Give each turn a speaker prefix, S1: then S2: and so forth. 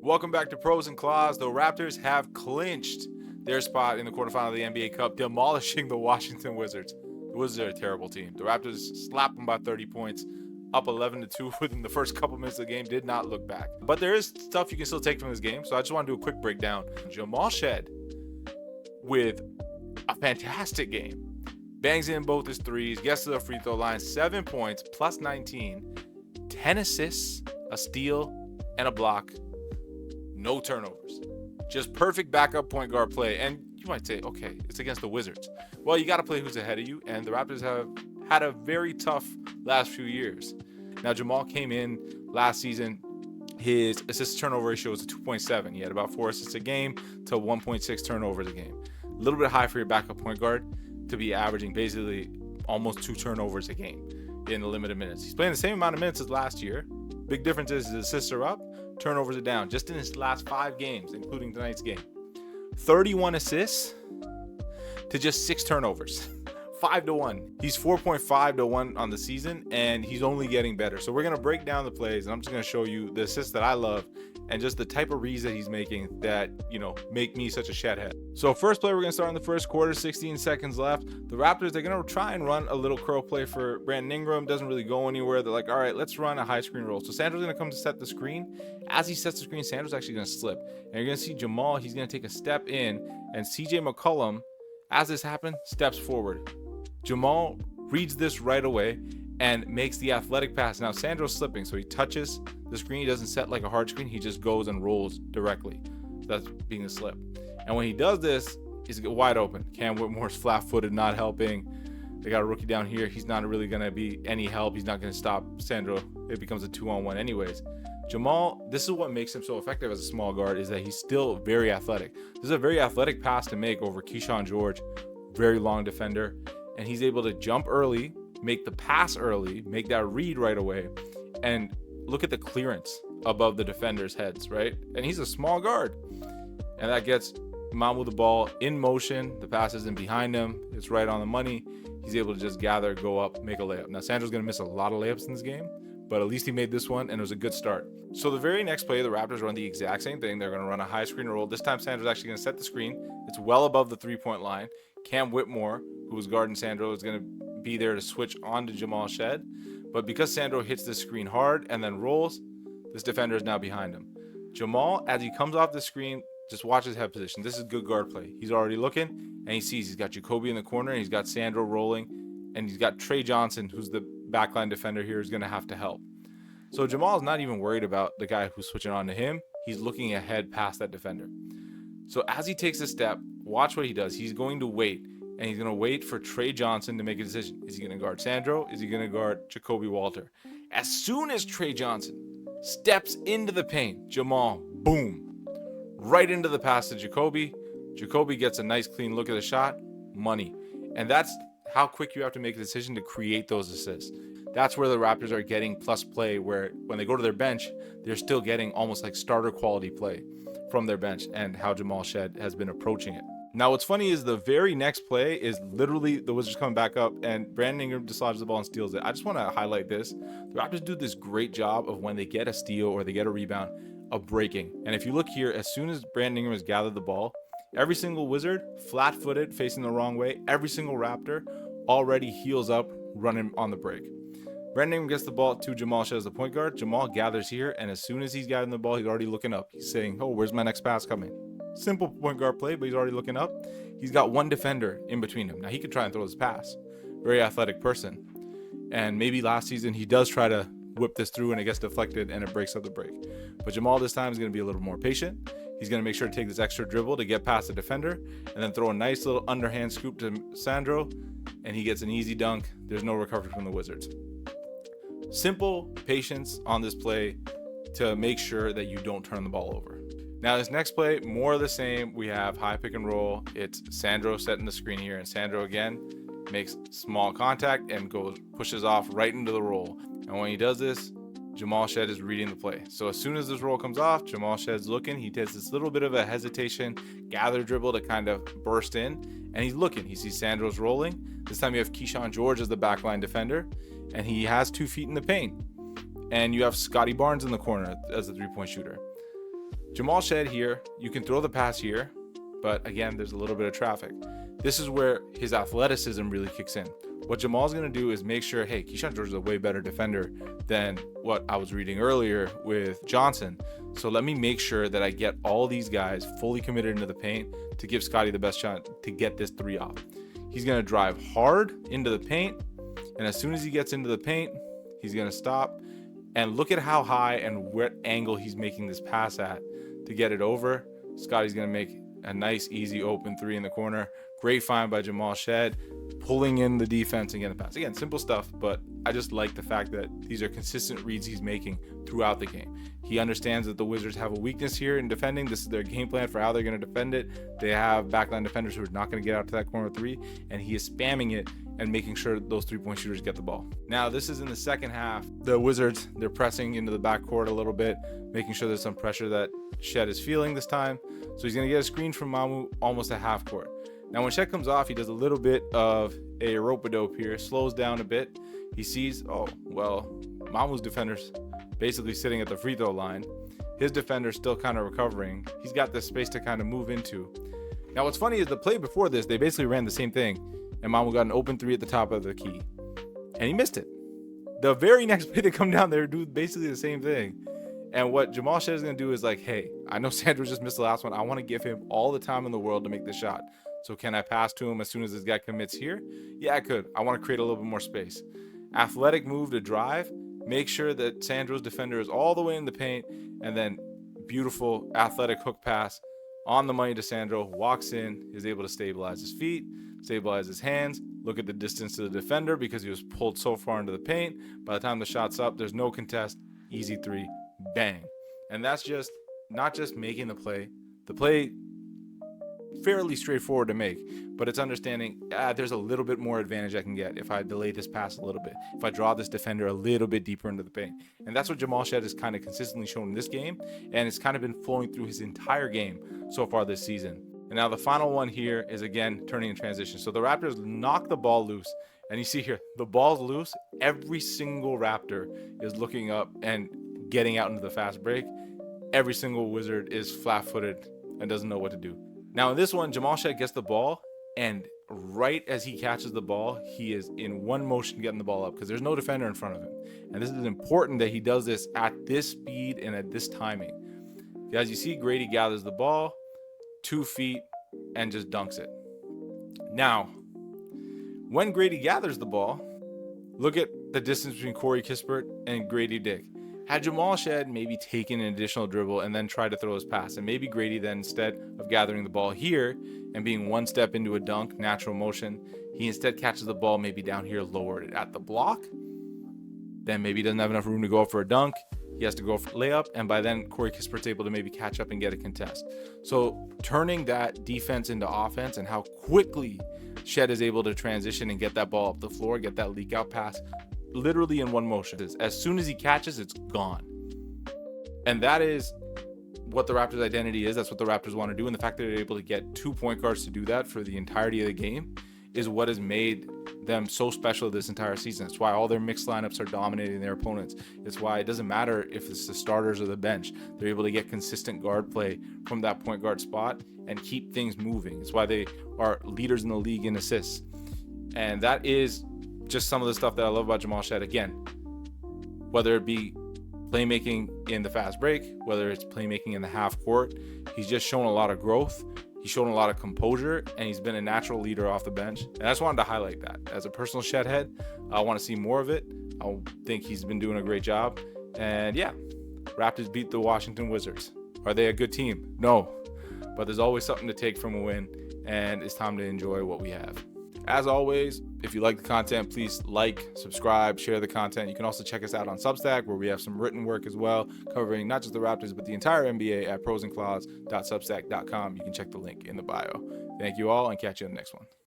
S1: Welcome back to Pros and Claws. The Raptors have clinched their spot in the quarterfinal of the NBA Cup, demolishing the Washington Wizards. The Wizards are a terrible team. The Raptors slapped them by 30 points, up 11-2 within the first couple minutes of the game. Did not look back. But there is stuff you can still take from this game, so I just want to do a quick breakdown. Jamal Shead with a fantastic game. Bangs in both his threes, gets to the free throw line, 7 points, plus 19, 10 assists, a steal, and a block. No turnovers. Just perfect backup point guard play. And you might say, okay, it's against the Wizards. Well, you got to play who's ahead of you, and the Raptors have had a very tough last few years. Now, Jamal came in last season. His assist turnover ratio was a 2.7. He had about 4 assists a game to 1.6 turnovers a game. A little bit high for your backup point guard to be averaging basically almost 2 turnovers a game in the limited minutes. He's playing the same amount of minutes as last year. Big difference is his assists are up, turnovers are down. Just in his last 5 games, including tonight's game, 31 assists to just 6 turnovers. 5-1. He's 4.5-1 on the season, and he's only getting better. So we're going to break down the plays, and I'm just going to show you the assists that I love and just the type of reads that he's making that, make me such a Sheadhead. So first play, we're going to start in the first quarter, 16 seconds left. The Raptors, they're going to try and run a little curl play for Brandon Ingram. Doesn't really go anywhere. They're like, all right, let's run a high screen roll. So Sandro's going to come to set the screen. As he sets the screen, Sandro's actually going to slip. And you're going to see Jamal, he's going to take a step in, and CJ McCollum, as this happened, steps forward. Jamal reads this right away and makes the athletic pass. Now, Sandro's slipping, so he touches the screen. He doesn't set like a hard screen. He just goes and rolls directly. That's being a slip. And when he does this, he's wide open. Cam Whitmore's flat-footed, not helping. They got a rookie down here. He's not really going to be any help. He's not going to stop Sandro. It becomes a 2-on-1 anyways. Jamal, this is what makes him so effective as a small guard, is that he's still very athletic. This is a very athletic pass to make over Keyshawn George, very long defender. And he's able to jump early, make the pass early, make that read right away, and look at the clearance above the defenders' heads, right? And he's a small guard. And that gets Mamu the ball in motion. The pass isn't behind him. It's right on the money. He's able to just gather, go up, make a layup. Now, Sandro's going to miss a lot of layups in this game, but at least he made this one, and it was a good start. So the very next play, the Raptors run the exact same thing. They're going to run a high screen roll. This time, Sandro's actually going to set the screen. It's well above the three-point line. Cam Whitmore, who was guarding Sandro, is going to be there to switch on to Jamal Shead. But because Sandro hits the screen hard and then rolls, this defender is now behind him. Jamal, as he comes off the screen, just watch his head position. This is good guard play. He's already looking, and he sees he's got Jacoby in the corner, and he's got Sandro rolling, and he's got Trey Johnson, who's the backline defender here, is going to have to help. So Jamal's not even worried about the guy who's switching on to him. He's looking ahead past that defender. So as he takes a step, watch what he does. He's going to wait, and he's going to wait for Trey Johnson to make a decision. Is he going to guard Sandro? Is he going to guard Jacoby Walter? As soon as Trey Johnson steps into the paint, Jamal, boom, right into the pass to Jacoby. Jacoby gets a nice clean look at the shot, money. And that's how quick you have to make a decision to create those assists. That's where the Raptors are getting plus play, where when they go to their bench, they're still getting almost like starter quality play from their bench, and how Jamal Shead has been approaching it. Now, what's funny is the very next play is literally the Wizards coming back up, and Brandon Ingram dislodges the ball and steals it. I just want to highlight this. The Raptors do this great job of when they get a steal or they get a rebound of breaking. And if you look here, as soon as Brandon Ingram has gathered the ball, every single Wizard, flat-footed, facing the wrong way, every single Raptor already heels up, running on the break. Brandon Ingram gets the ball to Jamal Shead as the point guard. Jamal gathers here, and as soon as he's gotten the ball, he's already looking up. He's saying, oh, where's my next pass coming? Simple point guard play, but he's already looking up. He's got one defender in between him. Now, he could try and throw his pass. Very athletic person. And maybe last season he does try to whip this through, and it gets deflected, and it breaks up the break. But Jamal this time is going to be a little more patient. He's going to make sure to take this extra dribble to get past the defender, and then throw a nice little underhand scoop to Sandro, and he gets an easy dunk. There's no recovery from the Wizards. Simple patience on this play to make sure that you don't turn the ball over. Now, this next play, more of the same. We have high pick and roll. It's Sandro setting the screen here, and Sandro again makes small contact and pushes off right into the roll. And when he does this, Jamal Shead is reading the play. So as soon as this roll comes off, Jamal Shead's looking. He does this little bit of a hesitation, gather dribble to kind of burst in, and he's looking. He sees Sandro's rolling. This time you have Keyshawn George as the backline defender, and he has 2 feet in the paint. And you have Scottie Barnes in the corner as the three-point shooter. Jamal Shead here, you can throw the pass here, but again, there's a little bit of traffic. This is where his athleticism really kicks in. What Jamal's going to do is make sure, hey, Keyshawn George is a way better defender than what I was reading earlier with Johnson. So let me make sure that I get all these guys fully committed into the paint to give Scottie the best shot to get this three off. He's going to drive hard into the paint, and as soon as he gets into the paint, he's going to stop. And look at how high and what angle he's making this pass at to get it over. Scottie's going to make a nice, easy open three in the corner. Great find by Jamal Shead, pulling in the defense and getting the pass. Again, simple stuff, but I just like the fact that these are consistent reads he's making throughout the game. He understands that the Wizards have a weakness here in defending. This is their game plan for how they're going to defend it. They have backline defenders who are not going to get out to that corner three, and he is spamming it and making sure those three-point shooters get the ball. Now, this is in the second half. The Wizards, they're pressing into the backcourt a little bit, making sure there's some pressure that Shead is feeling this time. So he's going to get a screen from Mamu almost at half court. Now, when Shead comes off, he does a little bit of a rope-a-dope here, slows down a bit. He sees, oh, well, Mamu's defender's basically sitting at the free throw line. His defender's still kind of recovering. He's got this space to kind of move into. Now, what's funny is the play before this, they basically ran the same thing, and Mamu got an open three at the top of the key, and he missed it. The very next play they come down there, do basically the same thing. And what Jamal Shead is going to do is like, hey, I know Sandro just missed the last one. I want to give him all the time in the world to make this shot. So can I pass to him as soon as this guy commits here? Yeah, I could. I want to create a little bit more space. Athletic move to drive. Make sure that Sandro's defender is all the way in the paint. And then beautiful athletic hook pass on the money to Sandro. Walks in, is able to stabilize his feet, stabilize his hands. Look at the distance to the defender because he was pulled so far into the paint. By the time the shot's up, there's no contest. Easy three. Bang. And that's just not just making the play. The play fairly straightforward to make, but it's understanding there's a little bit more advantage I can get if I delay this pass a little bit, if I draw this defender a little bit deeper into the paint. And that's what Jamal Shead has kind of consistently shown in this game, and it's kind of been flowing through his entire game so far this season. And now the final one here is, again, turning in transition. So the Raptors knock the ball loose, and you see here, the ball's loose. Every single Raptor is looking up and getting out into the fast break. Every single Wizard is flat-footed and doesn't know what to do. Now in this one, Jamal Shead gets the ball, and right as he catches the ball, he is in one motion getting the ball up because there's no defender in front of him. And this is important that he does this at this speed and at this timing. As you see, Grady gathers the ball, 2 feet, and just dunks it. Now, when Grady gathers the ball, look at the distance between Corey Kispert and Grady Dick. Had Jamal Shead maybe taken an additional dribble and then tried to throw his pass, and maybe Grady then, instead of gathering the ball here and being one step into a dunk, natural motion, he instead catches the ball maybe down here, lowered it at the block. Then maybe he doesn't have enough room to go for a dunk. He has to go for layup, and by then Corey Kispert's able to maybe catch up and get a contest. So turning that defense into offense and how quickly Shead is able to transition and get that ball up the floor, get that leak out pass, literally in one motion. As soon as he catches, it's gone. And that is what the Raptors' identity is. That's what the Raptors want to do. And the fact that they're able to get 2 point guards to do that for the entirety of the game is what has made them so special this entire season. It's why all their mixed lineups are dominating their opponents. It's why it doesn't matter if it's the starters or the bench. They're able to get consistent guard play from that point guard spot and keep things moving. It's why they are leaders in the league in assists. And that is just some of the stuff that I love about Jamal Shead. Again, whether it be playmaking in the fast break, whether it's playmaking in the half court, he's just shown a lot of growth. He's shown a lot of composure, and he's been a natural leader off the bench. And I just wanted to highlight that. As a personal Shead head, I want to see more of it. I think he's been doing a great job. And yeah, Raptors beat the Washington Wizards. Are they a good team? No. But there's always something to take from a win, and it's time to enjoy what we have. As always, if you like the content, please like, subscribe, share the content. You can also check us out on Substack, where we have some written work as well, covering not just the Raptors, but the entire NBA at prosandclouds.substack.com. You can check the link in the bio. Thank you all, and catch you in the next one.